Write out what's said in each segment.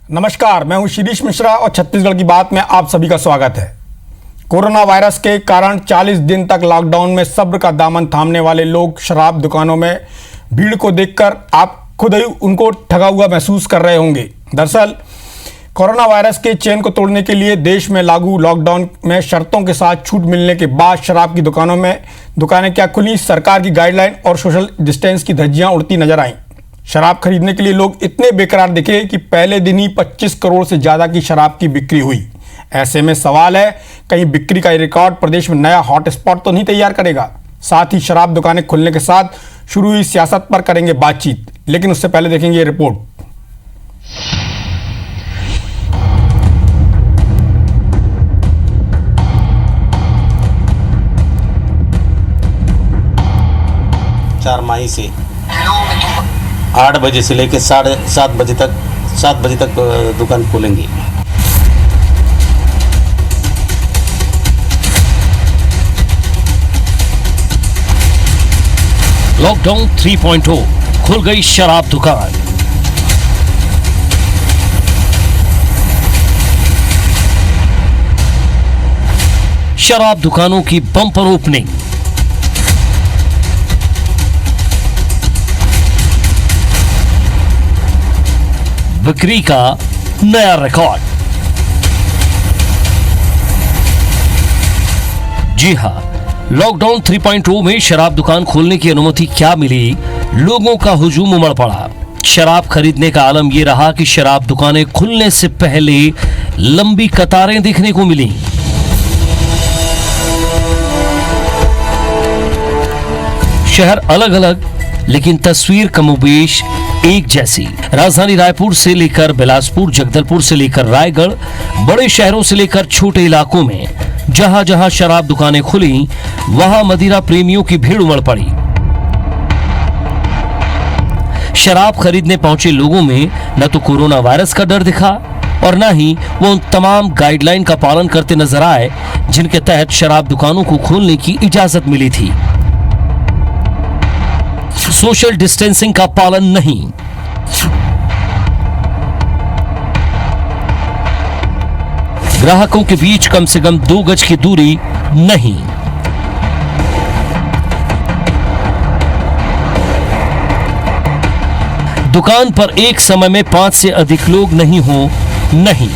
नमस्कार, मैं हूं शिरीष मिश्रा और छत्तीसगढ़ की बात में आप सभी का स्वागत है। कोरोना वायरस के कारण 40 दिन तक लॉकडाउन में सब्र का दामन थामने वाले लोग शराब दुकानों में भीड़ को देखकर आप खुद ही उनको ठगा हुआ महसूस कर रहे होंगे। दरअसल कोरोना वायरस के चेन को तोड़ने के लिए देश में लागू लॉकडाउन में शर्तों के साथ छूट मिलने के बाद शराब की दुकानें क्या खुली, सरकार की गाइडलाइन और सोशल डिस्टेंस की धज्जियां उड़ती नजर आईं। शराब खरीदने के लिए लोग इतने बेकरार दिखे कि पहले दिन ही 25 करोड़ से ज़्यादा की शराब की बिक्री हुई। ऐसे में सवाल है, कहीं बिक्री का रिकॉर्ड प्रदेश में नया हॉटस्पॉट तो नहीं तैयार करेगा। साथ ही शराब दुकानें खुलने के साथ शुरू हुई सियासत पर करेंगे बातचीत, लेकिन उससे पहले देखेंगे ये रिपोर्ट। चार मई से 8 बजे से लेकर 7:30 बजे तक दुकान खोलेंगे। लॉकडाउन 3.0 खुल गई शराब दुकान। शराब दुकानों की बम्पर ओपनिंग। बिक्री का नया रिकॉर्ड। जी हां, लॉकडाउन 3.0 में शराब दुकान खोलने की अनुमति क्या मिली, लोगों का हुजूम उमड़ पड़ा। शराब खरीदने का आलम यह रहा कि शराब दुकानें खुलने से पहले लंबी कतारें देखने को मिली। शहर अलग अलग, लेकिन तस्वीर कमोबेश एक जैसी। राजधानी रायपुर से लेकर बिलासपुर, जगदलपुर से लेकर रायगढ़, बड़े शहरों से लेकर छोटे इलाकों में जहां जहां शराब दुकानें खुली, वहां मदिरा प्रेमियों की भीड़ उमड़ पड़ी। शराब खरीदने पहुंचे लोगों में न तो कोरोना वायरस का डर दिखा और न ही वो उन तमाम गाइडलाइन का पालन करते नजर आए जिनके तहत शराब दुकानों को खोलने की इजाजत मिली थी। सोशल डिस्टेंसिंग का पालन नहीं, ग्राहकों के बीच कम से कम 2 गज की दूरी नहीं, दुकान पर एक समय में 5 से अधिक लोग नहीं हो, नहीं,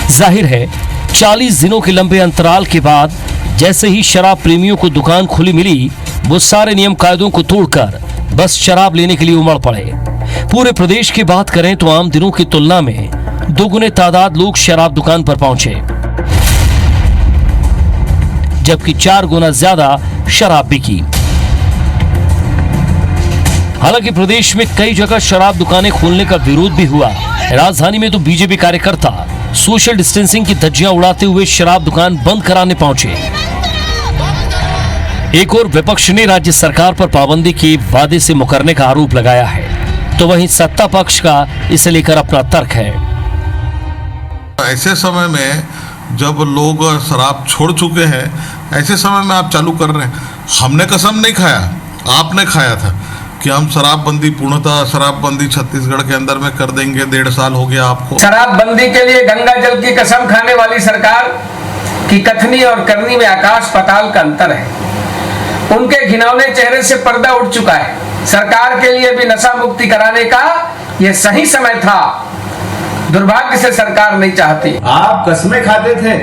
जाहिर है 40 दिनों के लंबे अंतराल के बाद जैसे ही शराब प्रेमियों को दुकान खुली मिली, वो सारे नियम कायदों को तोड़कर बस शराब लेने के लिए उमड़ पड़े। पूरे प्रदेश की बात करें तो आम दिनों की तुलना में दोगुने तादाद लोग शराब दुकान पर पहुंचे, जबकि 4 गुना ज्यादा शराब बिकी। हालांकि प्रदेश में कई जगह शराब दुकानें खोलने का विरोध भी हुआ। राजधानी में तो बीजेपी कार्यकर्ता सोशल डिस्टेंसिंग की धज्जियां उड़ाते हुए शराब दुकान बंद कराने पहुंचे। एक और विपक्ष ने राज्य सरकार पर पाबंदी के वादे से मुकरने का आरोप लगाया है, तो वहीं सत्ता पक्ष का इसे लेकर अपना तर्क है। ऐसे समय में जब लोग शराब छोड़ चुके हैं, ऐसे समय में आप चालू कर रहे हैं। हमने कसम नहीं खाया, आपने खाया था कि हम शराबबंदी पूर्णतः शराबबंदी छत्तीसगढ़ के अंदर में कर देंगे। 1.5 साल हो गया आपको। शराबबंदी के लिए गंगा जल की कसम खाने वाली सरकार की कथनी और करनी में आकाश पाताल का अंतर है। उनके घिनौने चेहरे से पर्दा उठ चुका है। सरकार के लिए भी नशा मुक्ति कराने का यह सही समय था। दुर्भाग्य से सरकार नहीं चाहती। आप कसमें खाते थे,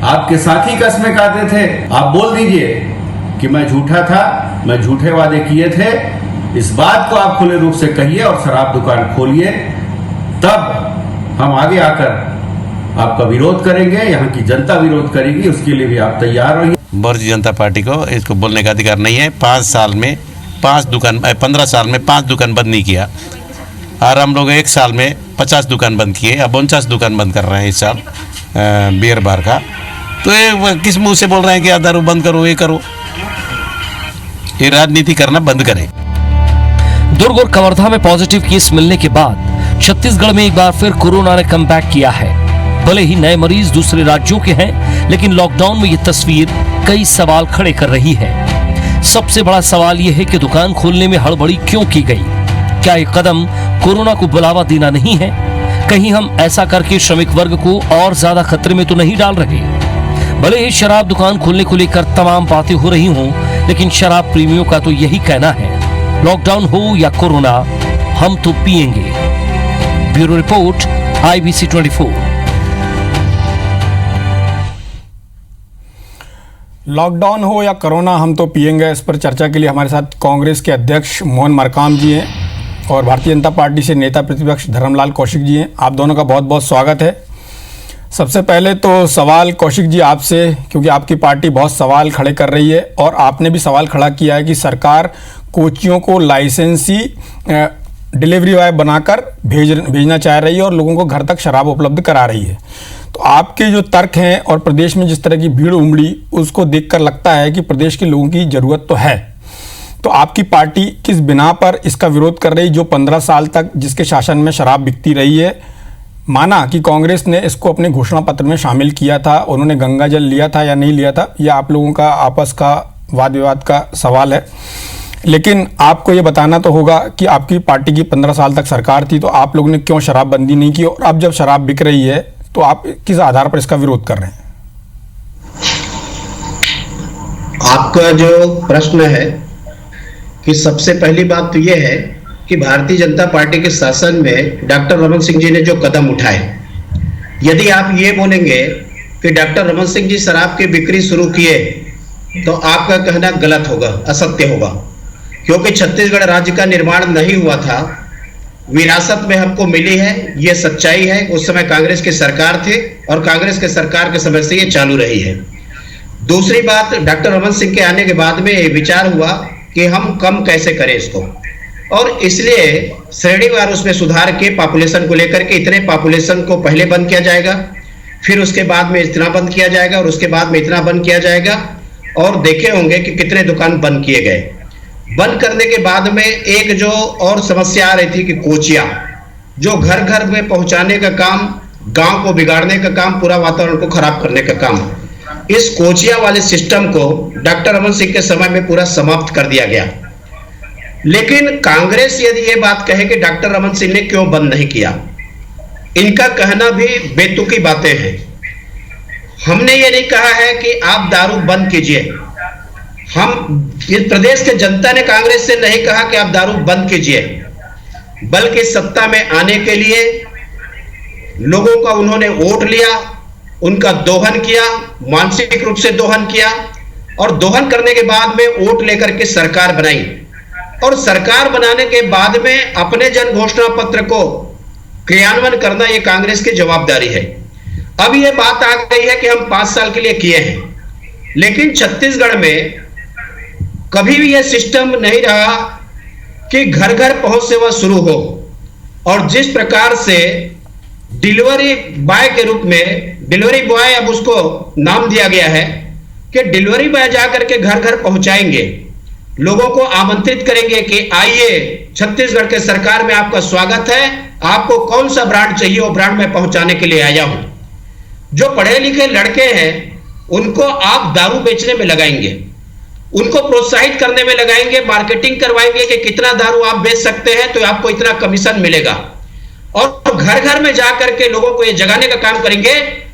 आपके साथी कसमें खाते थे। आप बोल दीजिए कि मैं झूठा था, मैं झूठे वादे किए थे। इस बात को आप खुले रूप से कहिए और शराब दुकान खोलिए, तब हम आगे आकर आपका विरोध करेंगे। यहाँ की जनता विरोध करेगी, उसके लिए भी आप तैयार रहिए। भारतीय जनता पार्टी को इसको बोलने का अधिकार नहीं है। 15 साल में 5 दुकान बंद नहीं किया, और हम लोग 1 साल में 50 दुकान बंद किए। अब 49 दुकान बंद कर रहे हैं इस साल बियर बार का। तो ये किस मुंह से बोल रहे हैं कि दारू बंद करो, ये करो? ये राजनीति करना बंद करें। दुर्ग और कवर्धा में पॉजिटिव केस मिलने के बाद छत्तीसगढ़ में एक बार फिर कोरोना ने कमबैक किया है। भले ही नए मरीज दूसरे राज्यों के हैं, लेकिन लॉकडाउन में ये तस्वीर कई सवाल खड़े कर रही है। सबसे बड़ा सवाल यह है कि दुकान खोलने में हड़बड़ी क्यों की गई? क्या ये कदम कोरोना को बुलावा देना नहीं है? कहीं हम ऐसा करके श्रमिक वर्ग को और ज्यादा खतरे में तो नहीं डाल रहे? भले ही शराब दुकान खोलने को लेकर तमाम बातें हो रही हों, लेकिन शराब प्रेमियों का तो यही कहना है, लॉकडाउन हो या कोरोना, हम तो पिएंगे। Bureau report, IBC 24। लॉकडाउन हो या कोरोना, हम तो पिएंगे। इस पर चर्चा के लिए हमारे साथ कांग्रेस के अध्यक्ष मोहन मरकाम जी हैं और भारतीय जनता पार्टी से नेता प्रतिपक्ष धर्मलाल कौशिक जी हैं। आप दोनों का बहुत बहुत स्वागत है। सबसे पहले तो सवाल कौशिक जी आपसे, क्योंकि आपकी पार्टी बहुत सवाल खड़े कर रही है और आपने भी सवाल खड़ा किया है कि सरकार कोचियों को लाइसेंसी डिलीवरी बॉय बनाकर भेजना चाह रही है और लोगों को घर तक शराब उपलब्ध करा रही है। तो आपके जो तर्क हैं और प्रदेश में जिस तरह की भीड़ उमड़ी, उसको देखकर लगता है कि प्रदेश के लोगों की ज़रूरत तो है। तो आपकी पार्टी किस बिना पर इसका विरोध कर रही, जो 15 साल तक जिसके शासन में शराब बिकती रही है? माना कि कांग्रेस ने इसको अपने घोषणा पत्र में शामिल किया था, उन्होंने गंगा जल लिया था या नहीं लिया था, यह आप लोगों का आपस का वाद विवाद का सवाल है। लेकिन आपको ये बताना तो होगा कि आपकी पार्टी की 15 साल तक सरकार थी, तो आप लोगों ने क्यों शराबबंदी नहीं की, और अब जब शराब बिक रही है तो आप किस आधार पर इसका विरोध कर रहे हैं? आपका जो प्रश्न है कि सबसे पहली बात तो यह है कि भारतीय जनता पार्टी के शासन में डॉक्टर रमन सिंह जी ने जो कदम उठाए, यदि आप ये बोलेंगे कि डॉक्टर रमन सिंह जी शराब की बिक्री शुरू किए, तो आपका कहना गलत होगा, असत्य होगा। क्योंकि छत्तीसगढ़ राज्य का निर्माण नहीं हुआ था, विरासत में हमको मिली है, ये सच्चाई है। उस समय कांग्रेस की सरकार थी और कांग्रेस के सरकार के समय से ये चालू रही है। दूसरी बात, डॉक्टर रमन सिंह के आने के बाद में ये विचार हुआ कि हम कम कैसे करें इसको, और इसलिए श्रेणीवार उसमें सुधार के पॉपुलेशन को लेकर के इतने पॉपुलेशन को पहले बंद किया जाएगा, फिर उसके बाद में इतना बंद किया जाएगा और उसके बाद में इतना बंद किया जाएगा। और देखे होंगे कि कितने दुकान बंद किए गए। बंद करने के बाद में एक जो और समस्या आ रही थी कि कोचिया, जो घर घर में पहुंचाने का काम, गांव को बिगाड़ने का काम, पूरा वातावरण को खराब करने का काम, इस कोचिया वाले सिस्टम को डॉक्टर रमन सिंह के समय में पूरा समाप्त कर दिया गया। लेकिन कांग्रेस यदि ये बात कहे कि डॉक्टर रमन सिंह ने क्यों बंद नहीं किया, इनका कहना भी बेतुकी बातें हैं। हमने ये नहीं कहा है कि आप दारू बंद कीजिए। हम इस प्रदेश के जनता ने कांग्रेस से नहीं कहा कि आप दारू बंद कीजिए, बल्कि सत्ता में आने के लिए लोगों का उन्होंने वोट लिया, उनका दोहन किया, मानसिक रूप से दोहन किया, और दोहन करने के बाद में वोट लेकर के सरकार बनाई, और सरकार बनाने के बाद में अपने जन घोषणा पत्र को क्रियान्वयन करना ये कांग्रेस की जवाबदारी है। अब ये बात आ गई है कि हम 5 साल के लिए किए हैं, लेकिन छत्तीसगढ़ में कभी भी यह सिस्टम नहीं रहा कि घर घर पहुंच सेवा शुरू हो। और जिस प्रकार से डिलीवरी बॉय के रूप में, डिलीवरी बॉय अब उसको नाम दिया गया है कि डिलीवरी बॉय जाकर के घर घर पहुंचाएंगे, लोगों को आमंत्रित करेंगे कि आइए छत्तीसगढ़ के सरकार में आपका स्वागत है, आपको कौन सा ब्रांड चाहिए वो ब्रांड में पहुंचाने के लिए आया हूं। जो पढ़े लिखे लड़के हैं उनको आप दारू बेचने में लगाएंगे, उनको प्रोत्साहित करने में लगाएंगे, मार्केटिंग करवाएंगे कि कितना दारू आप बेच सकते हैं तो आपको इतना कमीशन मिलेगा, और घर घर में जाकर के लोगों को यह जगाने का काम करेंगे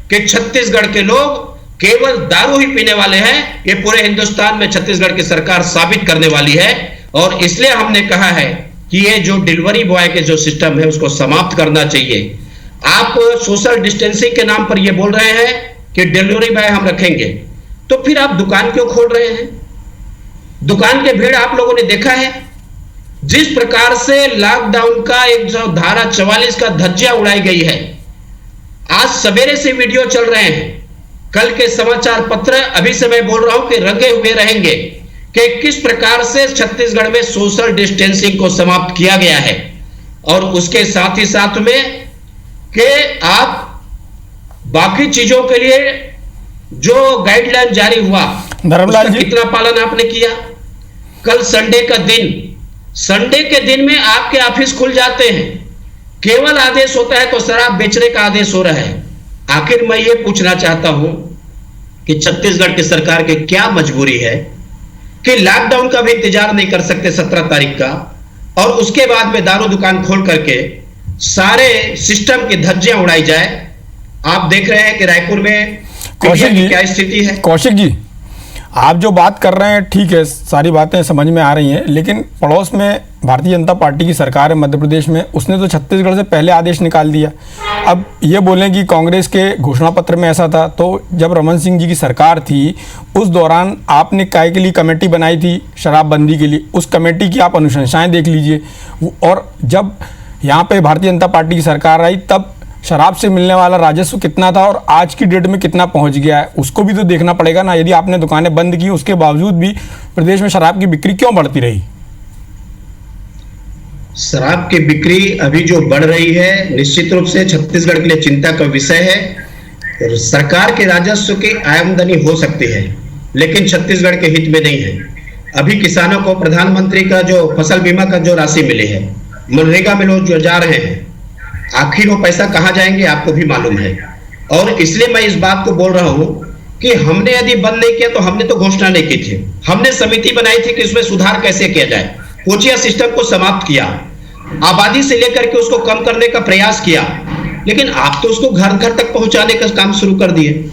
कि छत्तीसगढ़ के लोग केवल दारू ही पीने वाले हैं। ये पूरे हिंदुस्तान में छत्तीसगढ़ की सरकार साबित करने वाली है, और इसलिए हमने कहा है कि ये जो डिलीवरी बॉय के जो सिस्टम है उसको समाप्त करना चाहिए। आप सोशल डिस्टेंसिंग के नाम पर ये बोल रहे हैं कि डिलीवरी बॉय हम रखेंगे, तो फिर आप दुकान क्यों खोल रहे हैं? दुकान के भीड़ आप लोगों ने देखा है, जिस प्रकार से लॉकडाउन का एक जो धारा 44 का धज्जियां उड़ाई गई है। आज सवेरे से वीडियो चल रहे हैं, कल के समाचार पत्र, अभी से मैं बोल रहा हूं कि रंगे हुए रहेंगे कि किस प्रकार से छत्तीसगढ़ में सोशल डिस्टेंसिंग को समाप्त किया गया है, और उसके साथ ही साथ में कि आप बाकी चीजों के लिए जो गाइडलाइन जारी हुआ, धर्मलाल जी, कितना पालन आपने किया? कल संडे का दिन, संडे के दिन में आपके ऑफिस खुल जाते हैं, केवल आदेश होता है तो शराब बेचने का आदेश हो रहा है। आखिर मैं ये पूछना चाहता हूं कि छत्तीसगढ़ की सरकार की क्या मजबूरी है कि लॉकडाउन का भी इंतजार नहीं कर सकते 17 तारीख का, और उसके बाद में दारू दुकान खोल करके सारे सिस्टम की धज्जियां उड़ाई जाए। आप देख रहे हैं कि रायपुर में कौशिक जी, क्या स्थिति है। कौशिक जी, आप जो बात कर रहे हैं ठीक है, सारी बातें समझ में आ रही हैं, लेकिन पड़ोस में भारतीय जनता पार्टी की सरकार है मध्य प्रदेश में, उसने तो छत्तीसगढ़ से पहले आदेश निकाल दिया। अब ये बोलें कि कांग्रेस के घोषणा पत्र में ऐसा था, तो जब रमन सिंह जी की सरकार थी उस दौरान आपने काय के लिए कमेटी बनाई थी शराबबंदी के लिए, उस कमेटी की आप अनुशंसाएं देख लीजिए। और जब यहाँ पे भारतीय जनता पार्टी की सरकार आई तब शराब से मिलने वाला राजस्व कितना था और आज की डेट में कितना पहुंच गया है, उसको भी तो देखना पड़ेगा ना। यदि आपने दुकानें बंद की उसके बावजूद भी प्रदेश में शराब की बिक्री क्यों बढ़ती रही? शराब की बिक्री अभी जो बढ़ रही है निश्चित रूप से छत्तीसगढ़ के लिए चिंता का विषय है। सरकार के राजस्व की आमदनी हो सकती है लेकिन छत्तीसगढ़ के हित में नहीं है। अभी किसानों को प्रधानमंत्री का जो फसल बीमा का जो राशि मिली है, मनरेगा में लोग जो जा रहे हैं, आखिर वो पैसा कहां जाएंगे आपको भी मालूम है। और इसलिए मैं इस बात को बोल रहा हूं कि हमने यदि बंद नहीं किया तो हमने तो घोषणा नहीं की थी, हमने समिति बनाई थी कि इसमें सुधार कैसे किया जाए, कोचिया सिस्टम को समाप्त किया, आबादी से लेकर के उसको कम करने का प्रयास किया, लेकिन आप तो उसको घर घर तक पहुंचाने का काम शुरू कर दिए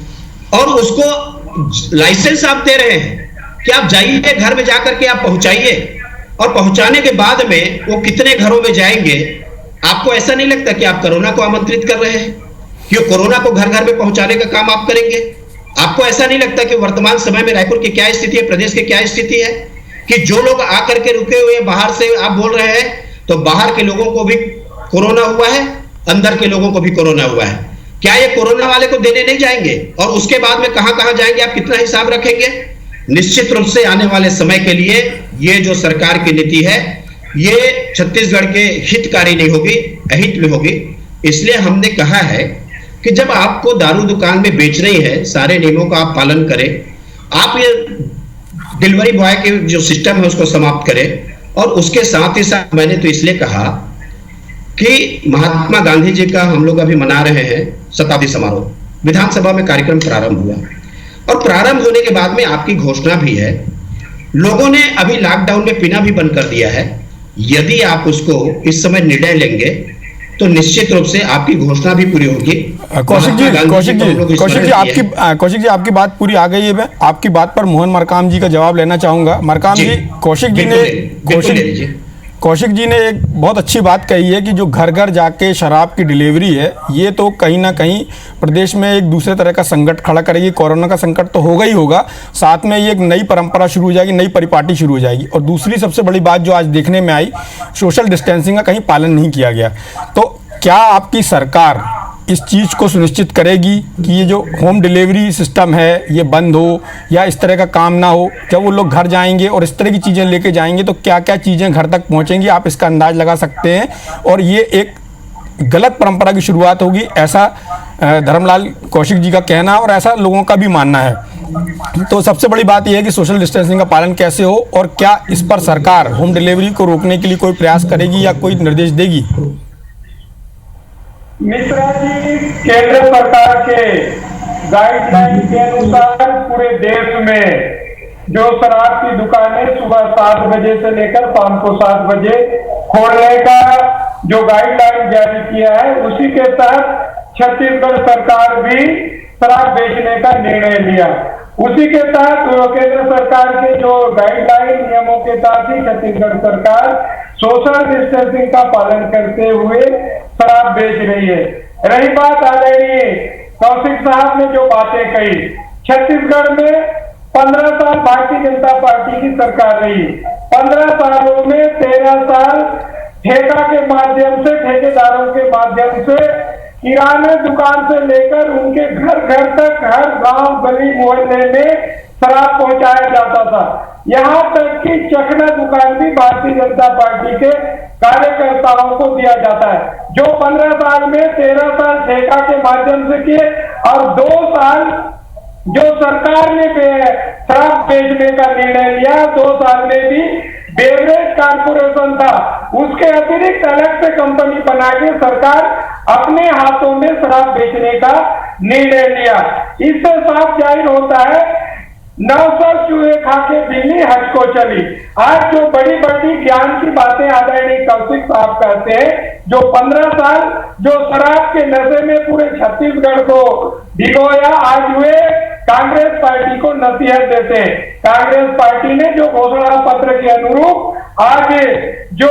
और उसको लाइसेंस आप दे रहे हैं कि आप जाइए घर में जाकर के आप पहुंचाइए, और पहुंचाने के बाद में वो कितने घरों में जाएंगे। आपको ऐसा नहीं लगता कि आप कोरोना को आमंत्रित कर रहे हैं कि कोरोना को घर घर में पहुंचाने का काम आप करेंगे? आपको ऐसा नहीं लगता कि वर्तमान समय में रायपुर की क्या स्थिति है, प्रदेश की क्या स्थिति है, कि जो लोग आकर के रुके हुए बाहर से आप बोल रहे हैं तो बाहर के लोगों को भी कोरोना हुआ है, अंदर के लोगों को भी कोरोना हुआ है। क्या ये कोरोना वाले को देने नहीं जाएंगे और उसके बाद में कहां कहां जाएंगे, आप कितना हिसाब रखेंगे? निश्चित रूप से आने वाले समय के लिए ये जो सरकार की नीति है ये छत्तीसगढ़ के हितकारी नहीं होगी, अहित में होगी। इसलिए हमने कहा है कि जब आपको दारू दुकान में बेच रही है, सारे नियमों का आप पालन करें, आप ये डिलीवरी बॉय के जो सिस्टम है उसको समाप्त करें। और उसके साथ ही साथ मैंने तो इसलिए कहा कि महात्मा गांधी जी का हम लोग अभी मना रहे हैं शताब्दी समारोह, विधानसभा में कार्यक्रम प्रारंभ हुआ और प्रारंभ होने के बाद में आपकी घोषणा भी है। लोगों ने अभी लॉकडाउन में पीना भी बंद कर दिया है। यदि आप उसको इस समय निर्णय लेंगे तो निश्चित रूप से आपकी घोषणा भी पूरी होगी। कौशिक जी आपकी बात पूरी आ गई है। मैं आपकी बात पर मोहन मरकाम जी का जवाब लेना चाहूंगा। मरकाम जी, कौशिक जी ने एक बहुत अच्छी बात कही है कि जो घर घर जाके शराब की डिलीवरी है ये तो कहीं ना कहीं प्रदेश में एक दूसरे तरह का संकट खड़ा करेगी। कोरोना का संकट तो होगा ही होगा, साथ में ये एक नई परंपरा शुरू हो जाएगी, नई परिपाटी शुरू हो जाएगी। और दूसरी सबसे बड़ी बात जो आज देखने में आई, सोशल डिस्टेंसिंग का कहीं पालन नहीं किया गया। तो क्या आपकी सरकार इस चीज़ को सुनिश्चित करेगी कि ये जो होम डिलीवरी सिस्टम है ये बंद हो या इस तरह का काम ना हो? जब वो लोग घर जाएंगे और इस तरह की चीज़ें लेके जाएंगे तो क्या क्या चीज़ें घर तक पहुंचेंगी, आप इसका अंदाज लगा सकते हैं? और ये एक गलत परंपरा की शुरुआत होगी, ऐसा धर्मलाल कौशिक जी का कहना और ऐसा लोगों का भी मानना है। तो सबसे बड़ी बात यह है कि सोशल डिस्टेंसिंग का पालन कैसे हो और क्या इस पर सरकार होम डिलीवरी को रोकने के लिए कोई प्रयास करेगी या कोई निर्देश देगी? मिश्रा जी, केंद्र सरकार के गाइडलाइन के अनुसार पूरे देश में जो शराब की दुकानें सुबह 7 बजे से लेकर शाम को 7 बजे खोलने का जो गाइडलाइन जारी किया है उसी के तहत छत्तीसगढ़ सरकार भी शराब बेचने का निर्णय लिया। उसी के तहत केंद्र सरकार के जो गाइडलाइन नियमों के तहत ही छत्तीसगढ़ सरकार सोशल डिस्टेंसिंग का पालन करते हुए शराब बेच रही है। रही बात आदरणीय कौशिक साहब ने जो बातें कही, छत्तीसगढ़ में 15 साल भारतीय जनता पार्टी की सरकार रही। 15 सालों में 13 साल ठेका के माध्यम से, ठेकेदारों के माध्यम से किराने दुकान से लेकर उनके घर घर तक, हर गांव गली मोहल्ले में शराब पहुंचाया जाता था। यहाँ तक कि चखना दुकान भी भारतीय जनता पार्टी के कार्यकर्ताओं को दिया जाता है, जो 15 साल में 13 साल ठेका के माध्यम से किए और 2 साल जो सरकार ने शराब बेचने का निर्णय लिया, 2 साल में भी बेवरेज कारपोरेशन था, उसके अतिरिक्त अलग से कंपनी बना के सरकार अपने हाथों में शराब बेचने का निर्णय लिया। इससे साफ जाहिर होता है 900 चूहे खा के बिल्ली हज को चली। आज जो बड़ी बड़ी ज्ञान की बातें आदरणीय कौशिक साहब कहते हैं, जो 15 साल जो शराब के नशे में पूरे छत्तीसगढ़ को भिगोया, आज वे कांग्रेस पार्टी को नसीहत देते हैं। कांग्रेस पार्टी ने जो घोषणा पत्र के अनुरूप आज जो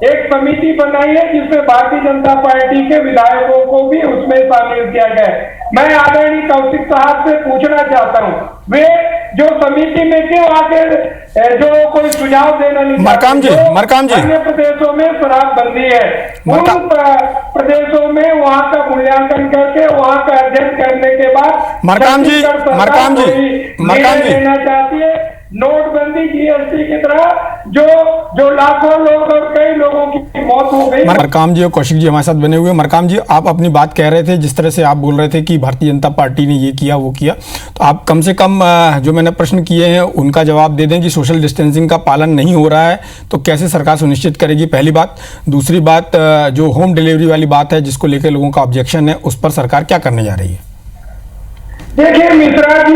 एक समिति बनाई है, जिसमें भारतीय जनता पार्टी के विधायकों को भी उसमें शामिल किया गया है। मैं आदरणीय कौशिक साहब से पूछना चाहता हूं, वे जो समिति में क्यों आके जो कोई सुझाव देना नहीं, मरकाम जी अन्य प्रदेशों में शराबबंदी है, उन प्रदेशों में वहां का मूल्यांकन करके वहां का अध्ययन करने के बाद मरकाम जी लेना चाहती है। नोटबंदी जीएसटी की तरह जो लाखों लोग और कई लोगों की मौत हो गई। मरकाम जी और कौशिक जी हमारे साथ बने हुए। मरकाम जी, आप अपनी बात कह रहे थे, जिस तरह से आप बोल रहे थे कि भारतीय जनता पार्टी ने ये किया वो किया, तो आप कम से कम जो मैंने प्रश्न किए हैं उनका जवाब दे दें कि सोशल डिस्टेंसिंग का पालन नहीं हो रहा है तो कैसे सरकार सुनिश्चित करेगी, पहली बात। दूसरी बात, जो होम डिलीवरी वाली बात है जिसको लेकर लोगों का ऑब्जेक्शन है, उस पर सरकार क्या करने जा रही है? देखिए मिश्रा जी,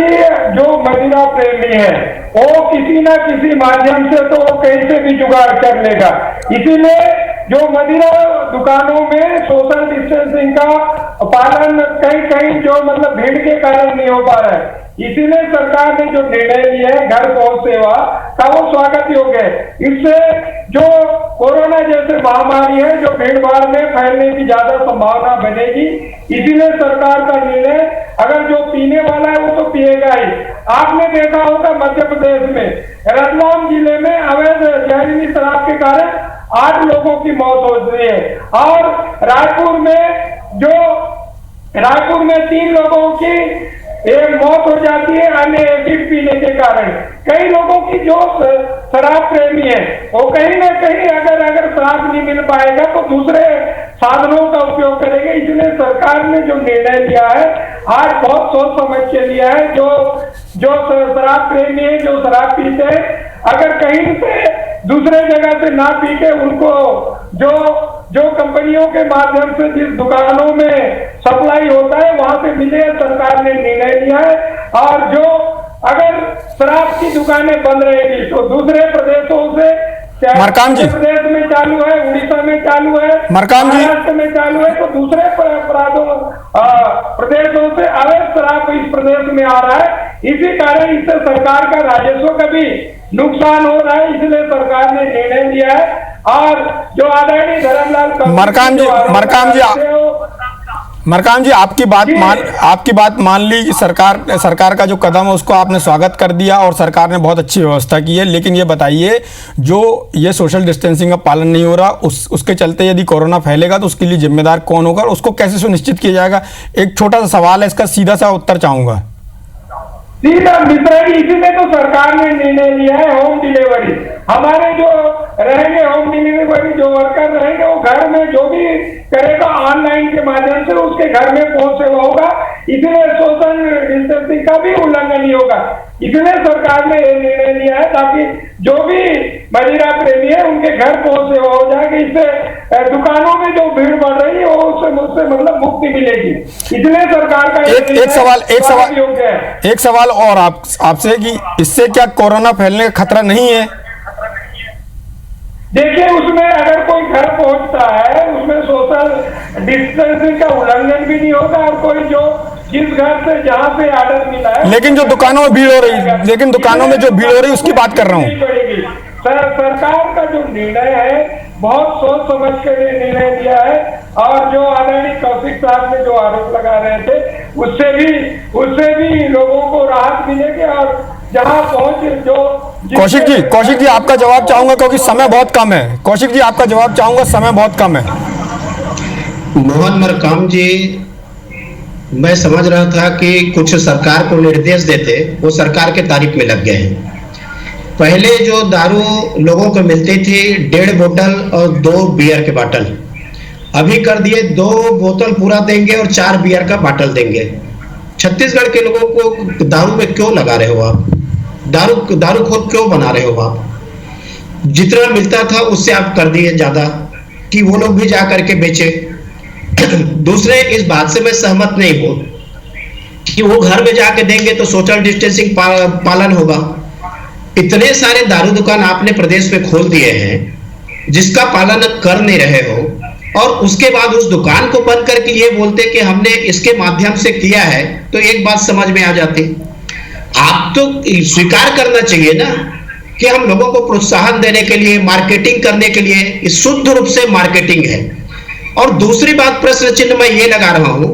जो मदिरा प्रेमी है वो किसी ना किसी माध्यम से तो वो कहीं से भी जुगाड़ कर लेगा। इसीलिए जो मदिरा दुकानों में सोशल डिस्टेंसिंग का पालन कहीं कहीं जो मतलब भीड़ के कारण नहीं हो पा रहा है, इसीलिए सरकार ने जो निर्णय लिया है घर पहुंच सेवा का, वो स्वागत योग्य है। इससे जो कोरोना जैसे महामारी है जो भीड़ भाड़ में फैलने की ज्यादा संभावना बनेगी, इसीलिए सरकार का निर्णय, अगर जो पीने वाला है वो तो पिएगा ही। आपने देखा होगा मध्य प्रदेश में रतलाम जिले में अवैध जहरीली शराब के कारण 8 लोगों की मौत हो रही है, और रायपुर में 3 लोगों की मौत हो जाती है अन्य एसिड पीने के कारण। कई लोगों की जो शराब प्रेमी है वो कहीं ना कहीं अगर शराब नहीं मिल पाएगा तो दूसरे साधनों का उपयोग करेंगे। इसलिए सरकार ने जो निर्णय लिया है आज बहुत सोच समझ के लिया है। जो शराब प्रेमी है, जो शराब पीते हैं, अगर कहीं से दूसरे जगह से ना पी के उनको जो कंपनियों के माध्यम से जिस दुकानों में सप्लाई होता है वहां से मिले, सरकार ने निर्णय लिया है। और जो अगर शराब की दुकानें बंद रहेगी तो दूसरे प्रदेशों से, मरकाम जी, प्रदेश में चालू है, उड़ीसा में चालू है, मरकाम जी, महाराष्ट्र में चालू है, तो दूसरे प्रदेशों से अवैध शराब इस प्रदेश में आ रहा है। इसी कारण इससे सरकार का राजस्व का भी नुकसान हो रहा है। इसलिए सरकार ने निर्णय लिया है। और जो आदरणीय धर्मलाल मरकाम जी आपकी बात मान ली कि सरकार का जो कदम है उसको आपने स्वागत कर दिया और सरकार ने बहुत अच्छी व्यवस्था की है, लेकिन ये बताइए जो ये सोशल डिस्टेंसिंग का पालन नहीं हो रहा उसके चलते यदि कोरोना फैलेगा तो उसके लिए जिम्मेदार कौन होगा और उसको कैसे सुनिश्चित किया जाएगा? एक छोटा सा सवाल है, इसका सीधा सा उत्तर चाहूंगा। सीधा मिश्रा जी, इसीलिए तो सरकार ने निर्णय लिया है होम डिलीवरी। हमारे जो रहेंगे होम डिलीवरी जो वर्कर रहेंगे वो घर में जो भी करेगा ऑनलाइन के माध्यम से उसके घर में पहुंच सेवा होगा। इसलिए सोशल डिस्टेंसिंग का भी उल्लंघन नहीं होगा। इसलिए सरकार ने ये निर्णय लिया है ताकि जो भी मदिरा प्रेमी है उनके घर पहुंच सेवा हो जाएगी। इससे दुकानों में जो भीड़ बढ़ रही है वो उससे मतलब मुक्ति मिलेगी। इसलिए सरकार का एक सवाल और आपसे कि इससे क्या कोरोना फैलने का खतरा नहीं है? देखिए, उसमें अगर कोई घर पहुंचता है उसमें सोशल डिस्टेंसिंग का उल्लंघन भी नहीं होगा और कोई जो जिस घर से जहां से ऑर्डर मिला है, लेकिन जो दुकानों में भीड़ हो रही है, लेकिन दुकानों में जो भीड़ हो रही है उसकी बात कर रहा हूँ। सरकार का जो निर्णय है बहुत सोच समझ के निर्णय लिया है। और जो आदरणीय कौशिक साहब ने जो आरोप लगा रहे थे उससे भी लोगों को राहत मिलेगी। और जहां पहुंच जो कौशिक जी आपका जवाब चाहूंगा क्योंकि समय बहुत कम है। कौशिक जी आपका जवाब चाहूंगा, समय बहुत कम है। मोहन मरकाम जी, मैं समझ रहा था कि कुछ सरकार को निर्देश देते, वो सरकार के तारीफ में लग गए हैं। पहले जो दारू लोगों को मिलती थी 1.5 बोतल और 2 बियर के बाटल, अभी कर दिए 2 बोतल पूरा देंगे और 4 बियर का बाटल देंगे। छत्तीसगढ़ के लोगों को दारू में क्यों लगा रहे हो आप? दारू खोर क्यों बना रहे हो आप? जितना मिलता था उससे आप कर दिए ज्यादा कि वो लोग भी जा करके बेचे। दूसरे, इस बात से मैं सहमत नहीं हूं कि वो घर में जाके देंगे तो सोशल डिस्टेंसिंग पालन होगा। इतने सारे दारू दुकान आपने प्रदेश में खोल दिए हैं जिसका पालन कर नहीं रहे हो, और उसके बाद उस दुकान को बंद करके ये बोलते कि हमने इसके माध्यम से किया है, तो एक बात समझ में आ जाती, आप तो स्वीकार करना चाहिए ना कि हम लोगों को प्रोत्साहन देने के लिए, मार्केटिंग करने के लिए, शुद्ध रूप से मार्केटिंग है। और दूसरी बात प्रश्न चिन्ह मैं ये लगा रहा हूं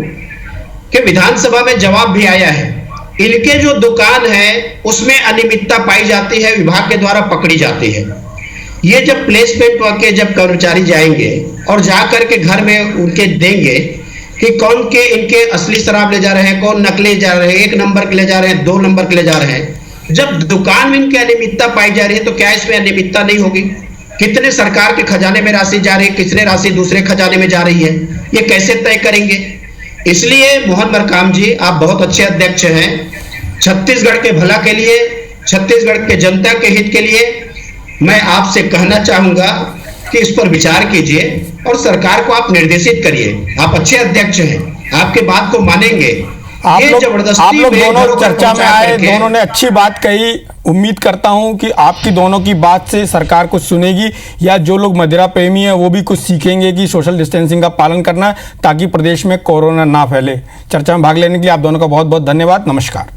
कि विधानसभा में जवाब भी आया है, इनके जो दुकान है उसमें अनियमितता पाई जाती है, विभाग के द्वारा पकड़ी जाती है। ये जब प्लेसमेंट के जब कर्मचारी जाएंगे और जाकर के घर में उनके देंगे कि कौन के इनके असली शराब ले जा रहे हैं, कौन नकली जा रहे हैं, 1 नंबर के ले जा रहे हैं, 2 नंबर के ले जा रहे हैं, जब दुकान में इनकी अनियमितता पाई जा रही है तो क्या इसमें अनियमितता नहीं होगी? कितने सरकार के खजाने में राशि जा रही है, कितने राशि दूसरे खजाने में जा रही है, ये कैसे तय करेंगे? इसलिए मोहन मरकाम जी, आप बहुत अच्छे अध्यक्ष हैं। छत्तीसगढ़ के भला के लिए, छत्तीसगढ़ के जनता के हित के लिए मैं आपसे कहना चाहूंगा कि इस पर विचार कीजिए और सरकार को आप निर्देशित करिए। आप अच्छे अध्यक्ष हैं, आपके बात को मानेंगे। आप ये लोग जबरदस्ती दोनों चर्चा में आए, करके- दोनों ने अच्छी बात कही। उम्मीद करता हूं कि आपकी दोनों की बात से सरकार कुछ सुनेगी, या जो लोग मदिरा प्रेमी हैं वो भी कुछ सीखेंगे कि सोशल डिस्टेंसिंग का पालन करना है ताकि प्रदेश में कोरोना ना फैले। चर्चा में भाग लेने के लिए आप दोनों का बहुत बहुत धन्यवाद। नमस्कार।